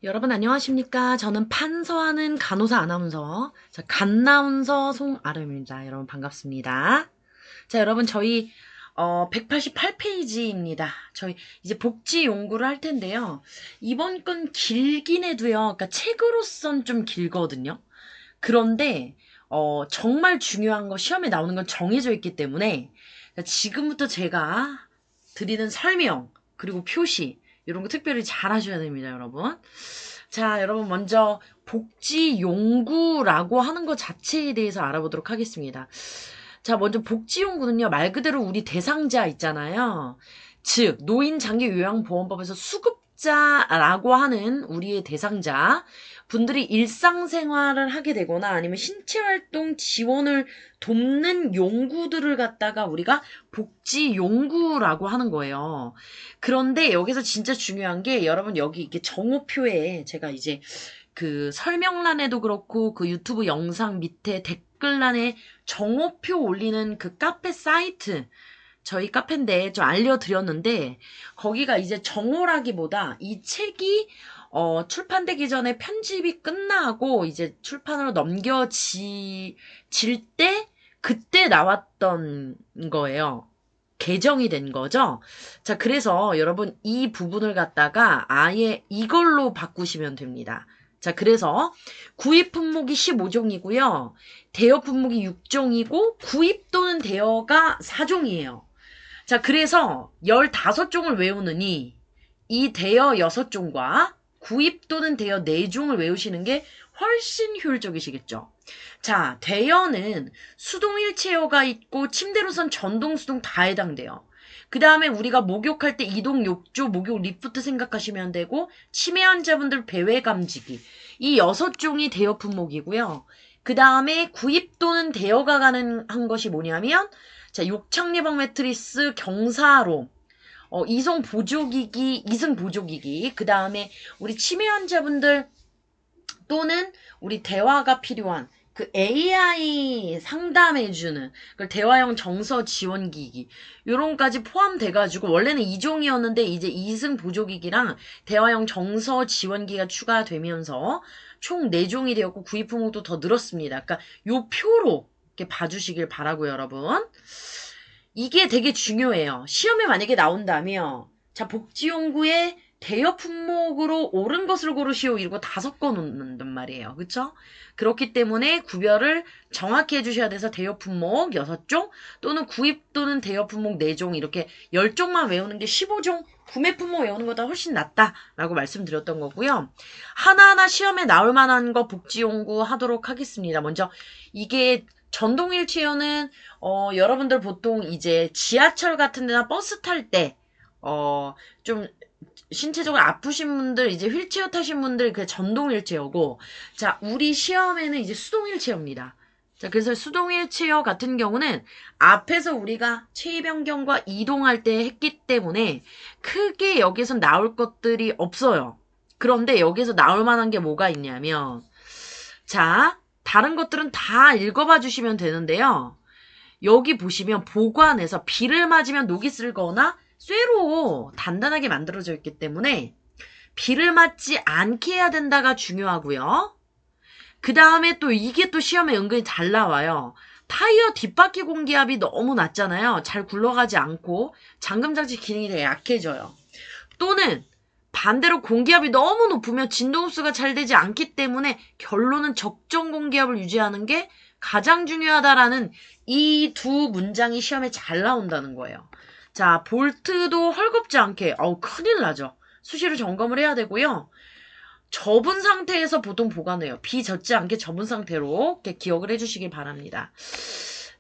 여러분 안녕하십니까? 저는 판서하는 간호사 아나운서, 간나운서 송아름입니다. 여러분 반갑습니다. 자, 여러분 저희 188페이지입니다. 저희 이제 복지 연구를 할 텐데요. 이번 건 길긴 해도요. 그러니까 책으로선 좀 길거든요. 그런데 정말 중요한 거 시험에 나오는 건 정해져 있기 때문에 지금부터 제가 드리는 설명 그리고 표시 이런 거 특별히 잘 하셔야 됩니다, 여러분. 자, 여러분 먼저 복지 용구라고 하는 것 자체에 대해서 알아보도록 하겠습니다. 자, 먼저 복지 용구는요, 말 그대로 우리 대상자 있잖아요. 즉, 노인장기요양보험법에서 수급자라고 하는 우리의 대상자 분들이 일상생활을 하게 되거나 아니면 신체활동 지원을 돕는 용구들을 갖다가 우리가 복지 용구라고 하는 거예요. 그런데 여기서 진짜 중요한 게 여러분 여기 이렇게 정오표에 제가 이제 그 설명란에도 그렇고 그 유튜브 영상 밑에 댓글란에 정오표 올리는 그 카페 사이트 저희 카페인데 좀 알려드렸는데 거기가 이제 정오라기보다 이 책이 출판되기 전에 편집이 끝나고 이제 출판으로 넘겨질 때 그때 나왔던 거예요. 개정이 된 거죠. 자, 그래서 여러분 이 부분을 갖다가 아예 이걸로 바꾸시면 됩니다. 자, 그래서 구입 품목이 15종이고요. 대여 품목이 6종이고 구입 또는 대여가 4종이에요. 자, 그래서 15종을 외우느니 이 대여 6종과 구입 또는 대여 4종을 외우시는 게 훨씬 효율적이시겠죠. 자, 대여는 수동 휠체어가 있고 침대로선 전동 수동 다 해당돼요. 그 다음에 우리가 목욕할 때 이동 욕조, 목욕 리프트 생각하시면 되고 치매 환자분들 배회 감지기 이 6종이 대여 품목이고요. 그 다음에 구입 또는 대여가 가능한 것이 뭐냐면 자, 욕창 예방 매트리스, 경사로 이송 보조기기, 이승 보조기기, 그 다음에 우리 치매 환자분들 또는 우리 대화가 필요한 그 AI 상담해주는 그 대화형 정서 지원기기 요런까지 포함돼가지고 원래는 2종이었는데 이제 이승 보조기기랑 대화형 정서 지원기가 추가되면서 총 4종이 되었고 구입 품목도 더 늘었습니다. 그러니까 요 표로 이렇게 봐주시길 바라고요, 여러분. 이게 되게 중요해요. 시험에 만약에 나온다면 자 복지연구에 대여 품목으로 옳은 것을 고르시오 이러고 다 섞어놓는단 말이에요. 그쵸? 그렇기 때문에 구별을 정확히 해주셔야 돼서 대여 품목 6종 또는 구입 또는 대여 품목 4종 이렇게 10종만 외우는 게 15종 구매 품목 외우는 것보다 훨씬 낫다라고 말씀드렸던 거고요. 하나하나 시험에 나올 만한 거 복지연구 하도록 하겠습니다. 먼저 이게 전동 휠체어는 여러분들 보통 이제 지하철 같은 데나 버스 탈 때, 좀 신체적으로 아프신 분들, 이제 휠체어 타신 분들 그 전동 휠체어고, 자, 우리 시험에는 이제 수동 휠체어입니다. 자, 그래서 수동 휠체어 같은 경우는 앞에서 우리가 체위 변경과 이동할 때 했기 때문에 크게 여기서 나올 것들이 없어요. 그런데 여기서 나올 만한 게 뭐가 있냐면, 자, 다른 것들은 다 읽어봐 주시면 되는데요. 여기 보시면 보관해서 비를 맞으면 녹이 슬거나 쇠로 단단하게 만들어져 있기 때문에 비를 맞지 않게 해야 된다가 중요하고요. 그 다음에 또 이게 또 시험에 은근히 잘 나와요. 타이어 뒷바퀴 공기압이 너무 낮잖아요. 잘 굴러가지 않고 잠금장치 기능이 되게 약해져요. 또는 반대로 공기압이 너무 높으면 진동 흡수가 잘 되지 않기 때문에 결론은 적정 공기압을 유지하는 게 가장 중요하다라는 이 두 문장이 시험에 잘 나온다는 거예요. 자, 볼트도 헐겁지 않게, 큰일 나죠. 수시로 점검을 해야 되고요. 접은 상태에서 보통 보관해요. 비 젖지 않게 접은 상태로 이렇게 기억을 해주시길 바랍니다.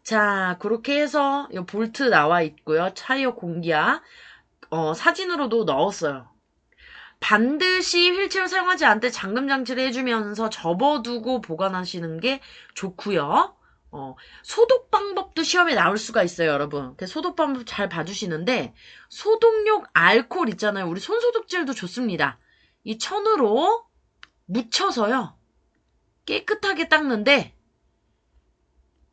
자, 그렇게 해서 이 볼트 나와 있고요. 타이어 공기압 사진으로도 넣었어요. 반드시 휠체어 사용하지 않을 때 잠금 장치를 해주면서 접어두고 보관하시는 게 좋고요. 소독 방법도 시험에 나올 수가 있어요, 여러분. 소독 방법 잘 봐주시는데 소독용 알코올 있잖아요. 우리 손소독젤도 좋습니다. 이 천으로 묻혀서요. 깨끗하게 닦는데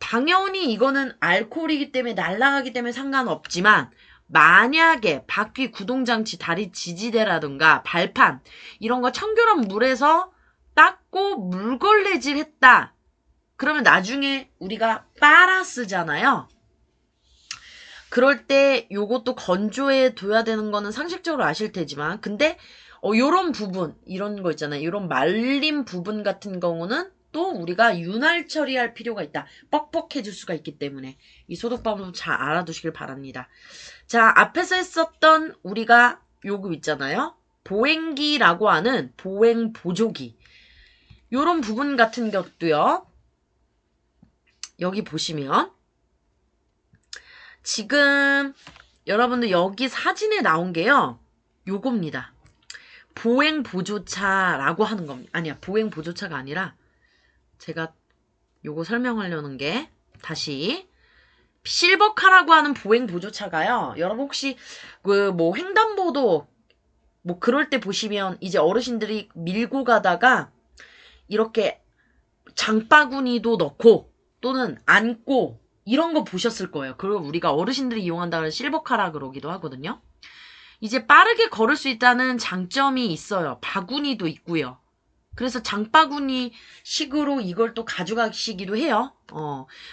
당연히 이거는 알코올이기 때문에 날아가기 때문에 상관없지만 만약에 바퀴 구동장치, 다리 지지대라든가 발판 이런 거 청결한 물에서 닦고 물걸레질 했다. 그러면 나중에 우리가 빨아 쓰잖아요. 그럴 때 요것도 건조해 둬야 되는 거는 상식적으로 아실 테지만 근데 요런 부분 이런 거 있잖아요. 요런 말린 부분 같은 경우는 또 우리가 윤활 처리할 필요가 있다. 뻑뻑해질 수가 있기 때문에 이 소독 방법 잘 알아두시길 바랍니다. 자, 앞에서 했었던 우리가 요거 있잖아요. 보행기라고 하는 보행 보조기 요런 부분 같은 것도요. 여기 보시면 지금 여러분들 여기 사진에 나온 게요. 요겁니다. 보행보조차라고 하는 겁니다. 아니야, 보행보조차가 아니라 제가 요거 설명하려는 게 다시 실버카라고 하는 보행보조차가요. 여러분 혹시 그 뭐 횡단보도 뭐 그럴 때 보시면 이제 어르신들이 밀고 가다가 이렇게 장바구니도 넣고 또는 안고 이런 거 보셨을 거예요. 그리고 우리가 어르신들이 이용한다는 실버카라 그러기도 하거든요. 이제 빠르게 걸을 수 있다는 장점이 있어요. 바구니도 있고요. 그래서 장바구니 식으로 이걸 또 가져가시기도 해요.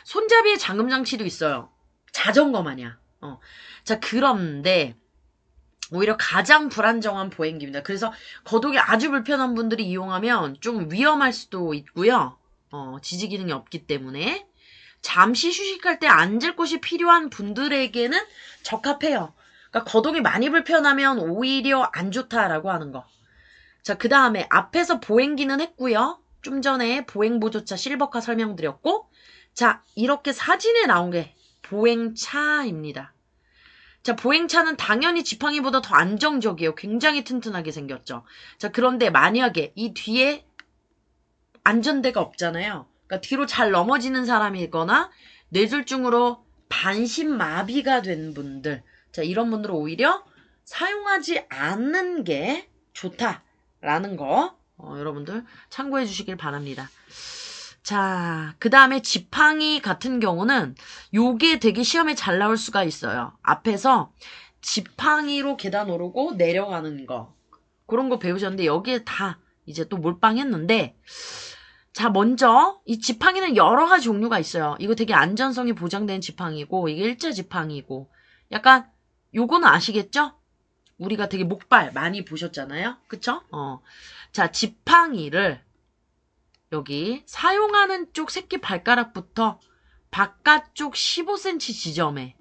손잡이에 잠금 장치도 있어요. 자전거 마냥. 자, 그런데 오히려 가장 불안정한 보행기입니다. 그래서 거동이 아주 불편한 분들이 이용하면 좀 위험할 수도 있고요. 지지 기능이 없기 때문에 잠시 휴식할 때 앉을 곳이 필요한 분들에게는 적합해요. 그러니까 거동이 많이 불편하면 오히려 안 좋다라고 하는 거. 자, 그 다음에 앞에서 보행기는 했고요. 좀 전에 보행보조차 실버카 설명드렸고 자, 이렇게 사진에 나온 게 보행차입니다. 자, 보행차는 당연히 지팡이보다 더 안정적이에요. 굉장히 튼튼하게 생겼죠. 자, 그런데 만약에 이 뒤에 안전대가 없잖아요. 그러니까 뒤로 잘 넘어지는 사람이거나 뇌졸중으로 반신마비가 된 분들, 자, 이런 분들은 오히려 사용하지 않는 게 좋다라는 거 여러분들 참고해 주시길 바랍니다. 자, 그 다음에 지팡이 같은 경우는 요게 되게 시험에 잘 나올 수가 있어요. 앞에서 지팡이로 계단 오르고 내려가는 거 그런 거 배우셨는데 여기에 다 이제 또 몰빵했는데 자, 먼저 이 지팡이는 여러 가지 종류가 있어요. 이거 되게 안전성이 보장된 지팡이고 이게 일자 지팡이고 약간 요거는 아시겠죠? 우리가 되게 목발 많이 보셨잖아요. 그쵸? 자, 지팡이를 여기 사용하는 쪽 새끼 발가락부터 바깥쪽 15cm 지점에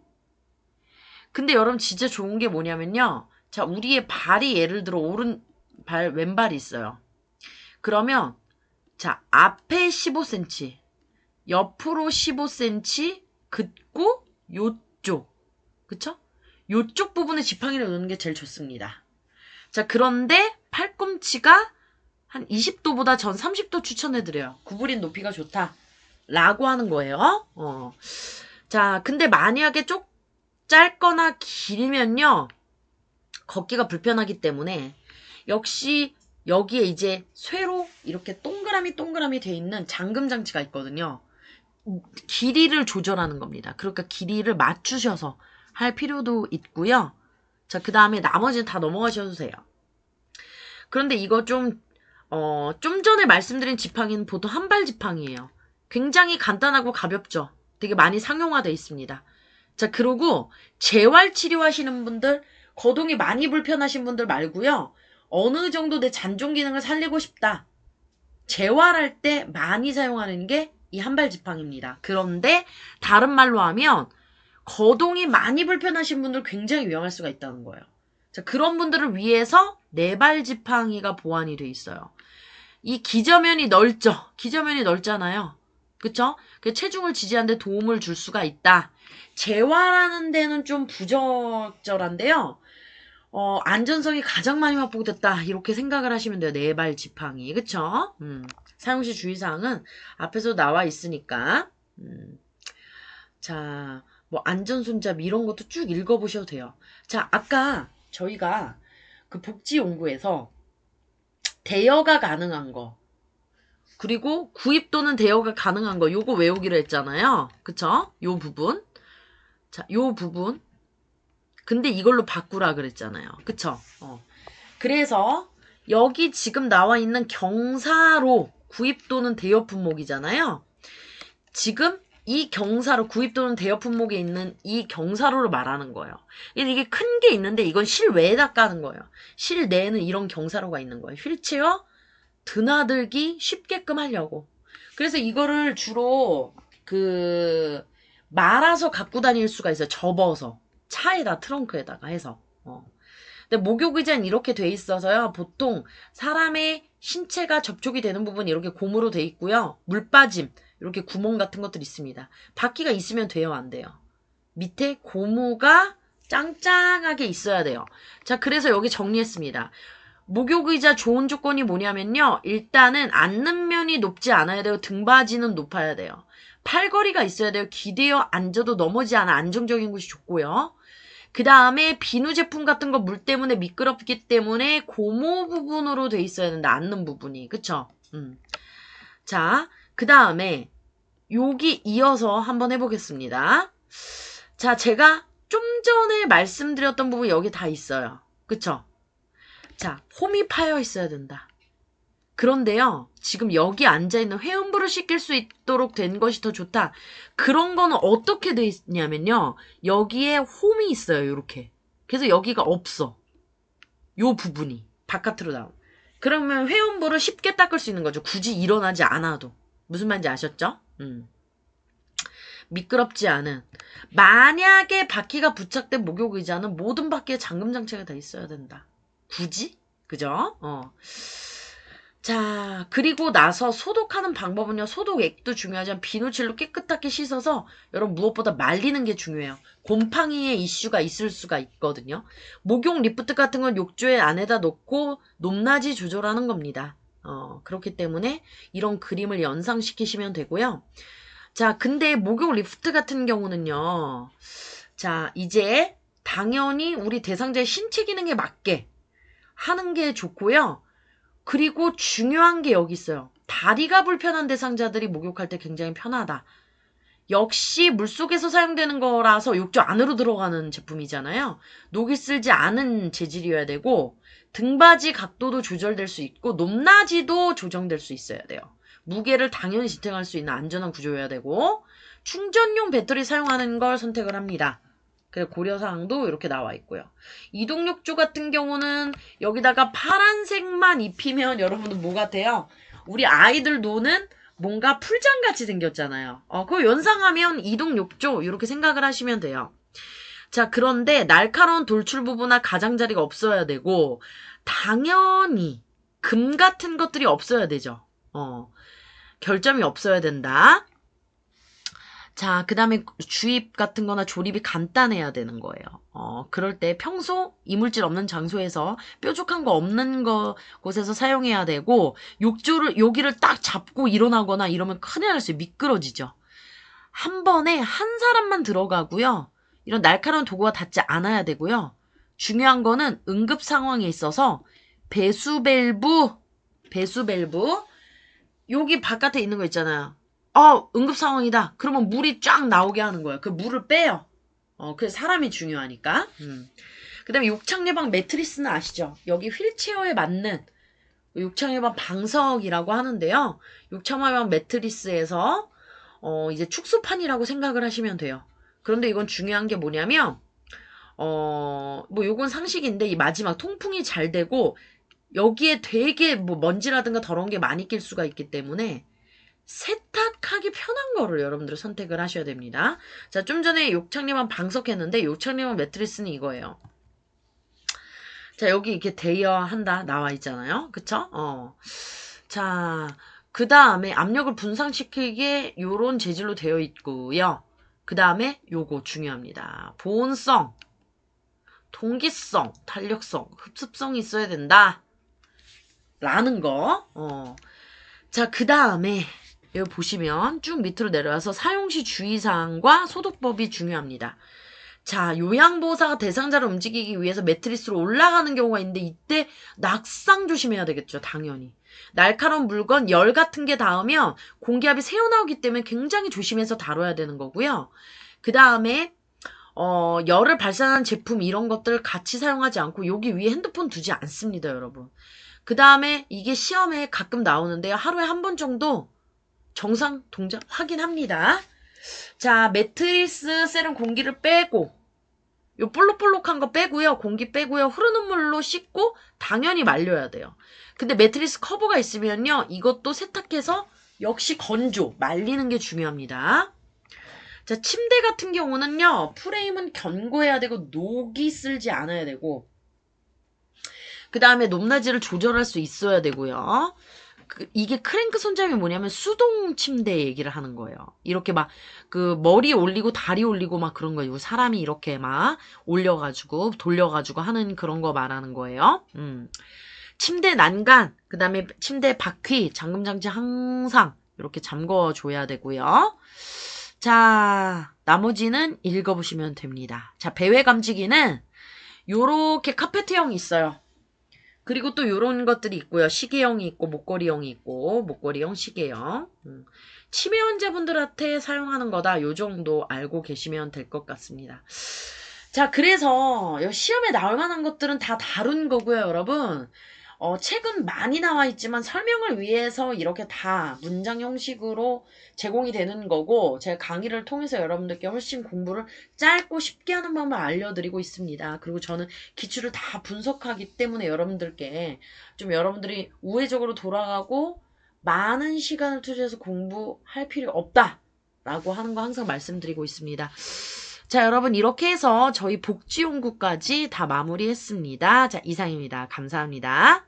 근데 여러분 진짜 좋은 게 뭐냐면요. 자, 우리의 발이 예를 들어 오른발 왼발이 있어요. 그러면 자, 앞에 15cm 옆으로 15cm 긋고 요쪽 그쵸? 요쪽 부분에 지팡이를 놓는 게 제일 좋습니다. 자, 그런데 팔꿈치가 한 20도보다 전 30도 추천해드려요. 구부린 높이가 좋다. 라고 하는 거예요. 자, 근데 만약에 쪽 짧거나 길면요. 걷기가 불편하기 때문에 역시 여기에 이제 쇠로 이렇게 동그라미 돼 있는 잠금 장치가 있거든요. 길이를 조절하는 겁니다. 그러니까 길이를 맞추셔서 할 필요도 있고요. 자, 그 다음에 나머지는 다 넘어가셔도 돼요. 그런데 이거 좀 전에 말씀드린 지팡이는 보통 한발 지팡이에요. 굉장히 간단하고 가볍죠. 되게 많이 상용화되어 있습니다. 자, 그리고 재활 치료하시는 분들, 거동이 많이 불편하신 분들 말고요. 어느 정도 내 잔존 기능을 살리고 싶다. 재활할 때 많이 사용하는 게 이 한발 지팡이입니다. 그런데 다른 말로 하면 거동이 많이 불편하신 분들 굉장히 위험할 수가 있다는 거예요. 자, 그런 분들을 위해서 네발 지팡이가 보완이 돼 있어요. 이 기저면이 넓죠. 기저면이 넓잖아요. 그쵸? 그 체중을 지지하는 데 도움을 줄 수가 있다. 재활하는 데는 좀 부적절한데요. 안전성이 가장 많이 확보됐다. 이렇게 생각을 하시면 돼요. 네발 지팡이. 그쵸? 사용시 주의사항은 앞에서 나와 있으니까. 자, 뭐 안전손잡이 이런 것도 쭉 읽어보셔도 돼요. 자, 아까 저희가 그 복지연구에서 대여가 가능한 거 그리고 구입 또는 대여가 가능한 거 요거 외우기로 했잖아요. 그쵸? 요 부분. 자, 요 부분 근데 이걸로 바꾸라 그랬잖아요. 그쵸? 그래서 여기 지금 나와 있는 경사로 구입 또는 대여 품목이잖아요. 지금 이 경사로 구입 또는 대여 품목에 있는 이 경사로를 말하는 거예요. 이게 큰 게 있는데 이건 실외에다 까는 거예요. 실내에는 이런 경사로가 있는 거예요. 휠체어 드나들기 쉽게끔 하려고. 그래서 이거를 주로 말아서 갖고 다닐 수가 있어요. 접어서 차에다 트렁크에다가 해서. 근데 목욕의자는 이렇게 돼 있어서요. 보통 사람의 신체가 접촉이 되는 부분이 이렇게 고무로 돼 있고요. 물 빠짐 이렇게 구멍 같은 것들이 있습니다. 바퀴가 있으면 돼요, 안 돼요? 밑에 고무가 짱짱하게 있어야 돼요. 자, 그래서 여기 정리했습니다. 목욕의자 좋은 조건이 뭐냐면요. 일단은 앉는 면이 높지 않아야 돼요. 등받이는 높아야 돼요. 팔걸이가 있어야 돼요. 기대어 앉아도 넘어지지 않아 안정적인 곳이 좋고요. 그 다음에 비누 제품 같은 거 물 때문에 미끄럽기 때문에 고무 부분으로 돼 있어야 된다. 앉는 부분이. 그쵸? 자, 그 다음에 여기 이어서 한번 해보겠습니다. 자, 제가 좀 전에 말씀드렸던 부분 여기 다 있어요. 그쵸? 자, 홈이 파여 있어야 된다. 그런데요, 지금 여기 앉아있는 회음부를 씻길 수 있도록 된 것이 더 좋다. 그런 거는 어떻게 돼 있냐면요, 여기에 홈이 있어요, 이렇게. 그래서 여기가 없어. 요 부분이. 바깥으로 나와. 그러면 회음부를 쉽게 닦을 수 있는 거죠. 굳이 일어나지 않아도. 무슨 말인지 아셨죠? 미끄럽지 않은. 만약에 바퀴가 부착된 목욕의자는 모든 바퀴에 잠금 장치가 다 있어야 된다. 굳이? 그죠? 자, 그리고 나서 소독하는 방법은요. 소독액도 중요하지만 비누칠로 깨끗하게 씻어서 여러분 무엇보다 말리는 게 중요해요. 곰팡이의 이슈가 있을 수가 있거든요. 목욕 리프트 같은 건 욕조에 안에다 놓고 높낮이 조절하는 겁니다. 그렇기 때문에 이런 그림을 연상시키시면 되고요. 자, 근데 목욕 리프트 같은 경우는요. 자, 이제 당연히 우리 대상자의 신체 기능에 맞게 하는 게 좋고요. 그리고 중요한 게 여기 있어요. 다리가 불편한 대상자들이 목욕할 때 굉장히 편하다. 역시 물속에서 사용되는 거라서 욕조 안으로 들어가는 제품이잖아요. 녹이 슬지 않은 재질이어야 되고 등받이 각도도 조절될 수 있고 높낮이도 조정될 수 있어야 돼요. 무게를 당연히 지탱할 수 있는 안전한 구조여야 되고 충전용 배터리 사용하는 걸 선택을 합니다. 그리고 고려사항도 이렇게 나와 있고요. 이동욕조 같은 경우는 여기다가 파란색만 입히면 여러분들 뭐 같아요? 우리 아이들 노는 뭔가 풀장같이 생겼잖아요. 그거 연상하면 이동욕조 이렇게 생각을 하시면 돼요. 자, 그런데 날카로운 돌출 부분이나 가장자리가 없어야 되고 당연히 금 같은 것들이 없어야 되죠. 결점이 없어야 된다. 자, 그 다음에 주입 같은 거나 조립이 간단해야 되는 거예요. 그럴 때 평소 이물질 없는 장소에서 뾰족한 거 없는 곳에서 사용해야 되고, 여기를 딱 잡고 일어나거나 이러면 큰일 났어요. 미끄러지죠. 한 번에 한 사람만 들어가고요. 이런 날카로운 도구가 닿지 않아야 되고요. 중요한 거는 응급 상황에 있어서 배수 밸브, 여기 바깥에 있는 거 있잖아요. 응급 상황이다. 그러면 물이 쫙 나오게 하는 거예요. 그 물을 빼요. 그래서 사람이 중요하니까. 그 다음에 욕창 예방 매트리스는 아시죠? 여기 휠체어에 맞는 욕창 예방 방석이라고 하는데요. 욕창 예방 매트리스에서 이제 축소판이라고 생각을 하시면 돼요. 그런데 이건 중요한 게 뭐냐면 뭐 요건 상식인데 이 마지막 통풍이 잘 되고 여기에 되게 뭐 먼지라든가 더러운 게 많이 낄 수가 있기 때문에 세탁하기 편한 거를 여러분들 선택을 하셔야 됩니다. 자, 좀 전에 욕창리만 방석했는데 욕창리만 매트리스는 이거예요. 자, 여기 이렇게 대여한다 나와 있잖아요. 그쵸? 자, 그 다음에 압력을 분산시키게 요런 재질로 되어 있고요. 그 다음에 요거 중요합니다. 보온성, 통기성, 탄력성, 흡습성이 있어야 된다. 라는 거. 자, 그 다음에 여기 보시면 쭉 밑으로 내려와서 사용시 주의사항과 소독법이 중요합니다. 자, 요양보호사가 대상자를 움직이기 위해서 매트리스로 올라가는 경우가 있는데 이때 낙상 조심해야 되겠죠. 당연히. 날카로운 물건, 열 같은 게 닿으면 공기압이 새어나오기 때문에 굉장히 조심해서 다뤄야 되는 거고요. 그 다음에 열을 발산하는 제품 이런 것들 같이 사용하지 않고 여기 위에 핸드폰 두지 않습니다, 여러분. 그 다음에 이게 시험에 가끔 나오는데요. 하루에 한 번 정도 정상 동작 확인합니다. 자, 매트리스 세럼 공기를 빼고 요 볼록볼록한 거 빼고요. 공기 빼고요. 흐르는 물로 씻고 당연히 말려야 돼요. 근데 매트리스 커버가 있으면요. 이것도 세탁해서 역시 건조, 말리는 게 중요합니다. 자, 침대 같은 경우는요. 프레임은 견고해야 되고 녹이 쓸지 않아야 되고 그 다음에 높낮이를 조절할 수 있어야 되고요. 이게 크랭크 손잡이 뭐냐면 수동 침대 얘기를 하는 거예요. 이렇게 막 그 머리 올리고 다리 올리고 막 그런 거예요. 사람이 이렇게 막 올려가지고 돌려가지고 하는 그런 거 말하는 거예요. 침대 난간, 그 다음에 침대 바퀴, 잠금장치 항상 이렇게 잠궈줘야 되고요. 자, 나머지는 읽어보시면 됩니다. 자, 배외 감지기는 요렇게 카페트형이 있어요. 그리고 또 요런 것들이 있고요. 시계형이 있고 목걸이형이 있고 목걸이형 시계형. 치매 환자분들한테 사용하는 거다. 요 정도 알고 계시면 될 것 같습니다. 자, 그래서 시험에 나올 만한 것들은 다 다룬 거고요, 여러분. 책은 많이 나와 있지만 설명을 위해서 이렇게 다 문장 형식으로 제공이 되는 거고 제가 강의를 통해서 여러분들께 훨씬 공부를 짧고 쉽게 하는 방법을 알려드리고 있습니다. 그리고 저는 기출을 다 분석하기 때문에 여러분들께 좀 여러분들이 우회적으로 돌아가고 많은 시간을 투자해서 공부할 필요 없다라고 하는 거 항상 말씀드리고 있습니다. 자, 여러분 이렇게 해서 저희 복지연구까지 다 마무리했습니다. 자, 이상입니다. 감사합니다.